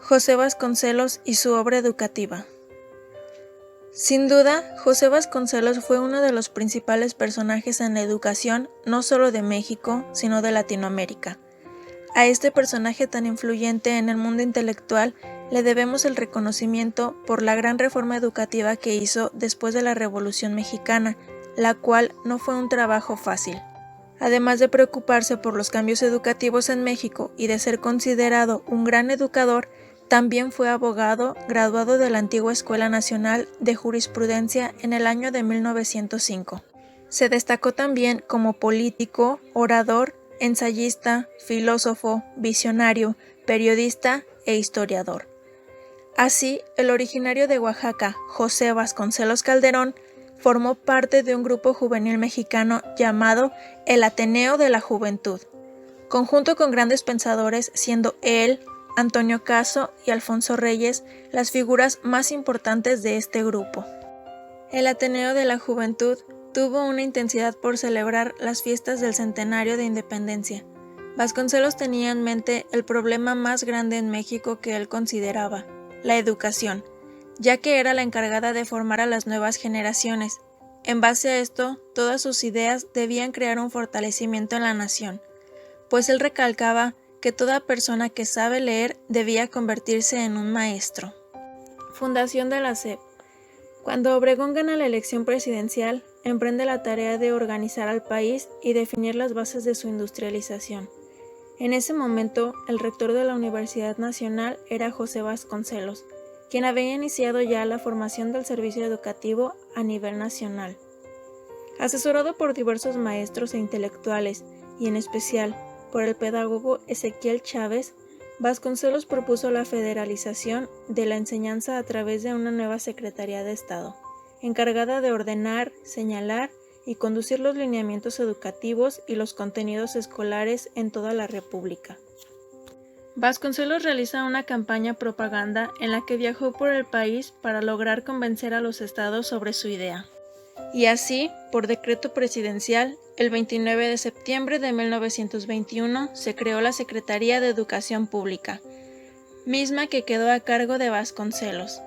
José Vasconcelos y su obra educativa. Sin duda, José Vasconcelos fue uno de los principales personajes en la educación no solo de México, sino de Latinoamérica. A este personaje tan influyente en el mundo intelectual le debemos el reconocimiento por la gran reforma educativa que hizo después de la Revolución Mexicana, la cual no fue un trabajo fácil. Además de preocuparse por los cambios educativos en México y de ser considerado un gran educador, también fue abogado graduado de la antigua Escuela Nacional de Jurisprudencia en el año de 1905. Se destacó también como político, orador, ensayista, filósofo, visionario, periodista e historiador. Así, el originario de Oaxaca, José Vasconcelos Calderón, formó parte de un grupo juvenil mexicano llamado el Ateneo de la Juventud, conjunto con grandes pensadores, siendo él, Antonio Caso y Alfonso Reyes las figuras más importantes de este grupo. El Ateneo de la Juventud tuvo una intensidad por celebrar las fiestas del centenario de independencia. Vasconcelos tenía en mente el problema más grande en México que él consideraba, la educación, ya que era la encargada de formar a las nuevas generaciones. En base a esto, todas sus ideas debían crear un fortalecimiento en la nación, pues él recalcaba que toda persona que sabe leer debía convertirse en un maestro. Fundación de la SEP. Cuando Obregón gana la elección presidencial, emprende la tarea de organizar al país y definir las bases de su industrialización. En ese momento, el rector de la Universidad Nacional era José Vasconcelos, quien había iniciado ya la formación del servicio educativo a nivel nacional. Asesorado por diversos maestros e intelectuales, y en especial por el pedagogo Ezequiel Chávez, Vasconcelos propuso la federalización de la enseñanza a través de una nueva Secretaría de Estado, encargada de ordenar, señalar y conducir los lineamientos educativos y los contenidos escolares en toda la República. Vasconcelos realiza una campaña propaganda en la que viajó por el país para lograr convencer a los estados sobre su idea. Y así, por decreto presidencial, el 29 de septiembre de 1921 se creó la Secretaría de Educación Pública, misma que quedó a cargo de Vasconcelos.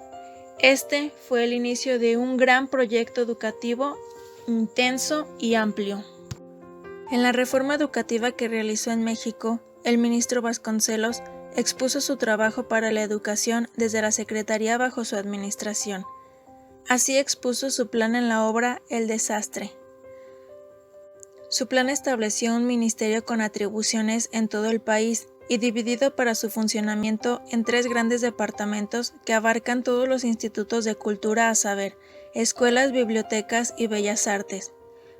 Este fue el inicio de un gran proyecto educativo intenso y amplio. En la reforma educativa que realizó en México, el ministro Vasconcelos expuso su trabajo para la educación desde la Secretaría bajo su administración. Así expuso su plan en la obra El Desastre. Su plan estableció un ministerio con atribuciones en todo el país y dividido para su funcionamiento en 3 grandes departamentos que abarcan todos los institutos de cultura, a saber, escuelas, bibliotecas y bellas artes.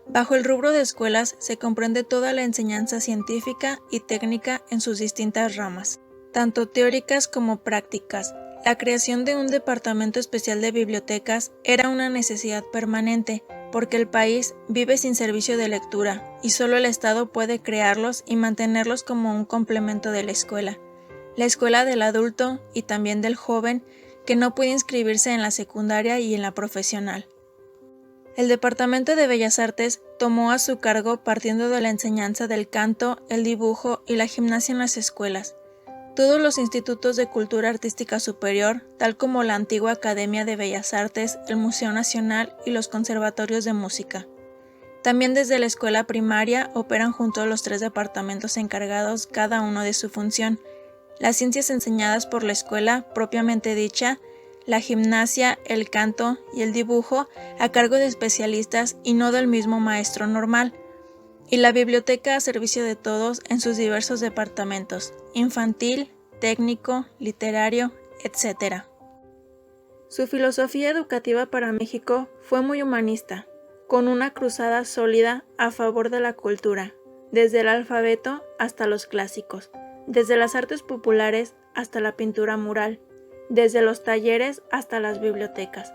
Bajo el rubro de escuelas se comprende toda la enseñanza científica y técnica en sus distintas ramas, tanto teóricas como prácticas. La creación de un departamento especial de bibliotecas era una necesidad permanente, porque el país vive sin servicio de lectura y solo el Estado puede crearlos y mantenerlos como un complemento de la escuela del adulto y también del joven que no puede inscribirse en la secundaria y en la profesional. El Departamento de Bellas Artes tomó a su cargo partiendo de la enseñanza del canto, el dibujo y la gimnasia en las escuelas. Todos los institutos de cultura artística superior, tal como la antigua Academia de Bellas Artes, el Museo Nacional y los conservatorios de música. También desde la escuela primaria operan junto a los 3 departamentos encargados cada uno de su función. Las ciencias enseñadas por la escuela, propiamente dicha, la gimnasia, el canto y el dibujo, a cargo de especialistas y no del mismo maestro normal. Y la biblioteca a servicio de todos en sus diversos departamentos, infantil, técnico, literario, etc. Su filosofía educativa para México fue muy humanista, con una cruzada sólida a favor de la cultura, desde el alfabeto hasta los clásicos, desde las artes populares hasta la pintura mural, desde los talleres hasta las bibliotecas.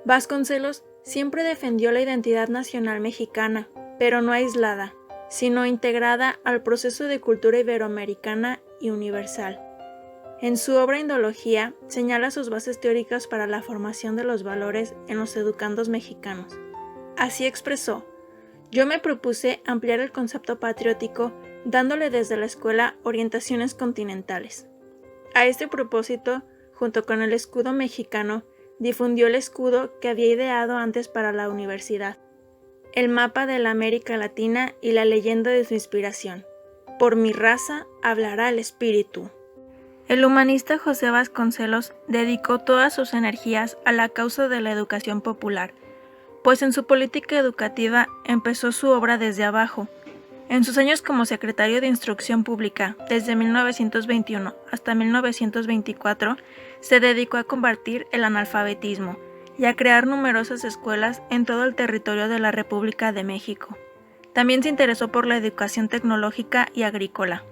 Vasconcelos siempre defendió la identidad nacional mexicana, pero no aislada, sino integrada al proceso de cultura iberoamericana y universal. En su obra Indología señala sus bases teóricas para la formación de los valores en los educandos mexicanos. Así expresó: yo me propuse ampliar el concepto patriótico dándole desde la escuela orientaciones continentales. A este propósito, junto con el escudo mexicano, difundió el escudo que había ideado antes para la universidad, el mapa de la América Latina y la leyenda de su inspiración: por mi raza hablará el espíritu. El humanista José Vasconcelos dedicó todas sus energías a la causa de la educación popular, pues en su política educativa empezó su obra desde abajo. En sus años como secretario de Instrucción Pública, desde 1921 hasta 1924, se dedicó a combatir el analfabetismo y a crear numerosas escuelas en todo el territorio de la República de México. También se interesó por la educación tecnológica y agrícola.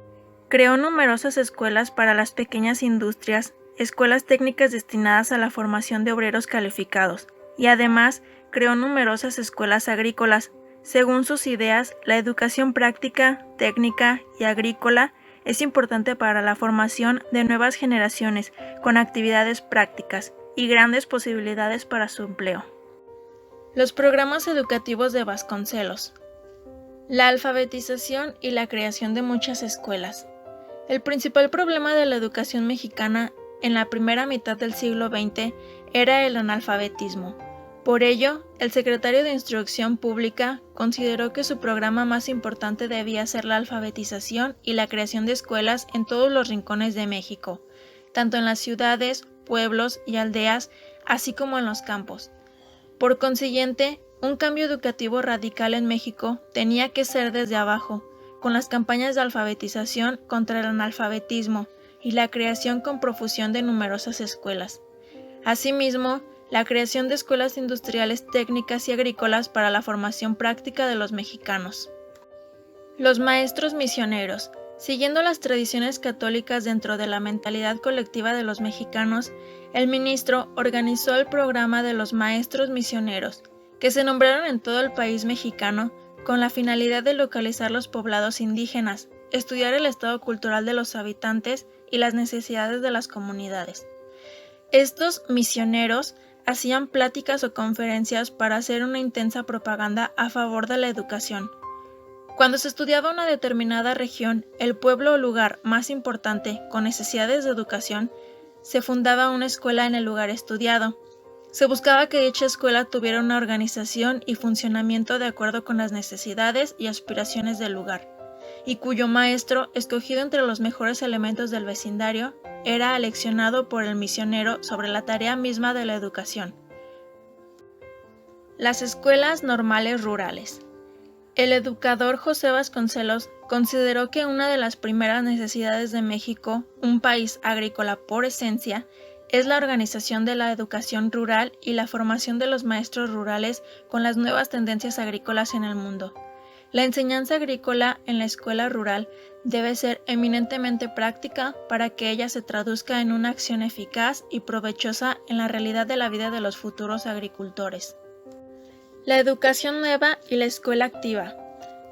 Creó numerosas escuelas para las pequeñas industrias, escuelas técnicas destinadas a la formación de obreros calificados, y además creó numerosas escuelas agrícolas. Según sus ideas, la educación práctica, técnica y agrícola es importante para la formación de nuevas generaciones con actividades prácticas y grandes posibilidades para su empleo. Los programas educativos de Vasconcelos. La alfabetización y la creación de muchas escuelas. El principal problema de la educación mexicana en la primera mitad del siglo XX era el analfabetismo. Por ello, el secretario de Instrucción Pública consideró que su programa más importante debía ser la alfabetización y la creación de escuelas en todos los rincones de México, tanto en las ciudades, pueblos y aldeas, así como en los campos. Por consiguiente, un cambio educativo radical en México tenía que ser desde abajo, con las campañas de alfabetización contra el analfabetismo y la creación con profusión de numerosas escuelas. Asimismo, la creación de escuelas industriales, técnicas y agrícolas para la formación práctica de los mexicanos. Los maestros misioneros. Siguiendo las tradiciones católicas dentro de la mentalidad colectiva de los mexicanos, el ministro organizó el programa de los maestros misioneros, que se nombraron en todo el país mexicano con la finalidad de localizar los poblados indígenas, estudiar el estado cultural de los habitantes y las necesidades de las comunidades. Estos misioneros hacían pláticas o conferencias para hacer una intensa propaganda a favor de la educación. Cuando se estudiaba una determinada región, el pueblo o lugar más importante con necesidades de educación, se fundaba una escuela en el lugar estudiado. Se buscaba que dicha escuela tuviera una organización y funcionamiento de acuerdo con las necesidades y aspiraciones del lugar, y cuyo maestro, escogido entre los mejores elementos del vecindario, era aleccionado por el misionero sobre la tarea misma de la educación. Las escuelas normales rurales. El educador José Vasconcelos consideró que una de las primeras necesidades de México, un país agrícola por esencia, es la organización de la educación rural y la formación de los maestros rurales con las nuevas tendencias agrícolas en el mundo. La enseñanza agrícola en la escuela rural debe ser eminentemente práctica para que ella se traduzca en una acción eficaz y provechosa en la realidad de la vida de los futuros agricultores. La educación nueva y la escuela activa.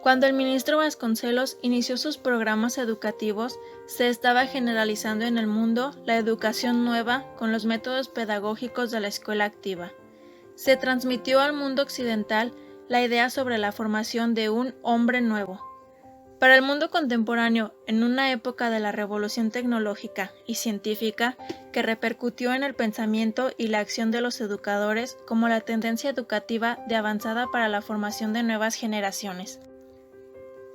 Cuando el ministro Vasconcelos inició sus programas educativos, se estaba generalizando en el mundo la educación nueva con los métodos pedagógicos de la escuela activa. Se transmitió al mundo occidental la idea sobre la formación de un hombre nuevo. Para el mundo contemporáneo, en una época de la revolución tecnológica y científica que repercutió en el pensamiento y la acción de los educadores como la tendencia educativa de avanzada para la formación de nuevas generaciones.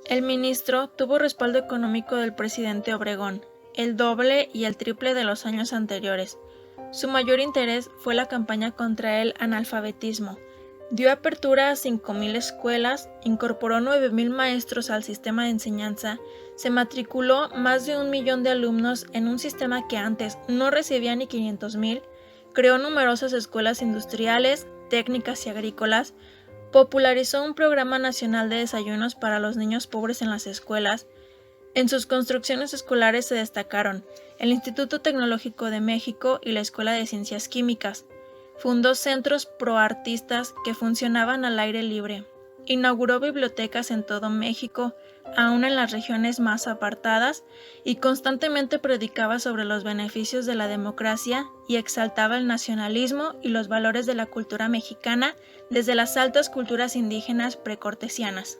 El ministro tuvo respaldo económico del presidente Obregón, el doble y el triple de los años anteriores. Su mayor interés fue la campaña contra el analfabetismo. Dio apertura a 5,000 escuelas, incorporó 9,000 maestros al sistema de enseñanza, se matriculó más de 1 millón de alumnos en un sistema que antes no recibía ni 500,000, creó numerosas escuelas industriales, técnicas y agrícolas, popularizó un programa nacional de desayunos para los niños pobres en las escuelas. En sus construcciones escolares se destacaron el Instituto Tecnológico de México y la Escuela de Ciencias Químicas. Fundó centros proartistas que funcionaban al aire libre. Inauguró bibliotecas en todo México, aún en las regiones más apartadas, y constantemente predicaba sobre los beneficios de la democracia y exaltaba el nacionalismo y los valores de la cultura mexicana desde las altas culturas indígenas precortesianas.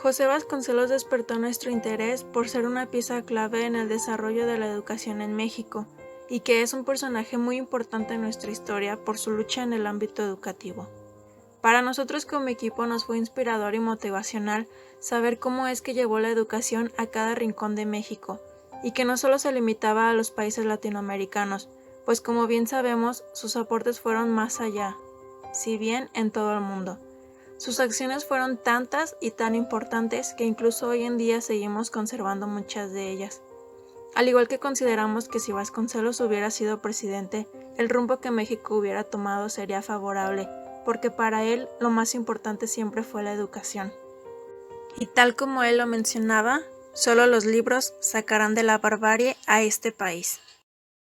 José Vasconcelos despertó nuestro interés por ser una pieza clave en el desarrollo de la educación en México, y que es un personaje muy importante en nuestra historia por su lucha en el ámbito educativo. Para nosotros como equipo nos fue inspirador y motivacional saber cómo es que llevó la educación a cada rincón de México, y que no solo se limitaba a los países latinoamericanos, pues como bien sabemos, sus aportes fueron más allá, si bien en todo el mundo. Sus acciones fueron tantas y tan importantes que incluso hoy en día seguimos conservando muchas de ellas. Al igual que consideramos que si Vasconcelos hubiera sido presidente, el rumbo que México hubiera tomado sería favorable, porque para él lo más importante siempre fue la educación. Y tal como él lo mencionaba, solo los libros sacarán de la barbarie a este país.